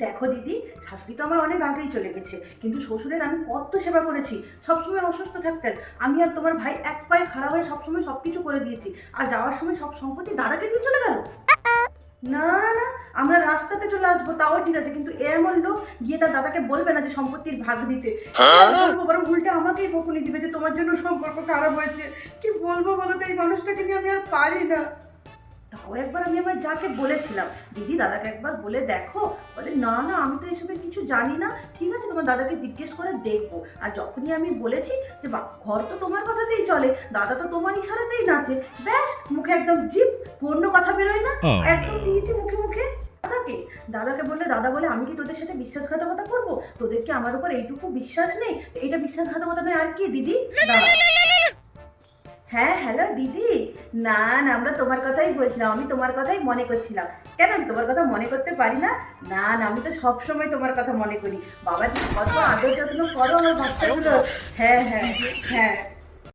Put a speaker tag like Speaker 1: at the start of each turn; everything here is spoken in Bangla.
Speaker 1: দেখো দিদি, শাশুড়ি তো আমার অনেক আগেই চলে গেছে, কিন্তু শ্বশুরের আমি কত সেবা করেছি। সবসময় অসুস্থ থাকতেন, আমি আর তোমার ভাই এক পায়ে খাড়া হয়ে সবসময় সবকিছু করে দিয়েছি, আর যাওয়ার সময় সব সম্পত্তি দাদাকে দিয়ে চলে গেল। না না, আমরা রাস্তাতে চলে আসবো তাও ঠিক আছে, কিন্তু এমন লোক গিয়ে তার দাদাকে বলবে না যে সম্পত্তির ভাগ দিতে। বলবো বরং উল্টে আমাকেই বকুনি দিবে যে তোমার জন্য সম্পর্ক খারাপ হয়েছে। কি বলবো বলো তো, এই মানুষটাকে নিয়ে আমি আর পারি না। তাও একবার আমি আমার যাকে বলেছিলাম, দিদি দাদাকে একবার বলে দেখো। বলে না না, আমি তো এসবের কিছু জানি না। ঠিক আছে, তোমার দাদাকে জিজ্ঞেস করে দেখবো। আর যখনই আমি বলেছি যে বা ঘর তো তোমার কথাতেই চলে, দাদা তো তোমার ইশারাতেই নাচে, ব্যাস মুখে একদম জিপ, কোনো কথা বেরোয় না, একদম দিয়েছি মুখে মুখে। দাদাকে দাদাকে বললে দাদা বলে আমি কি তোদের সাথে বিশ্বাসঘাতকতা করবো? তোদের কি আমার উপর এইটুকু বিশ্বাস নেই? এটা বিশ্বাসঘাতকতা নয় আর কি দিদি? দাঁড়া। হ্যাঁ হ্যালো দিদি। না না, আমরা তোমার কথাই বলছিলাম, আমি তোমার কথাই মনে করছিলাম। কেন আমি তোমার কথা মনে করতে পারি না? না না, আমি তো সবসময় তোমার কথা মনে করি। বাবা তুমি কত আদর যত্ন করো আমার বাচ্চাগুলো। হ্যাঁ হ্যাঁ হ্যাঁ।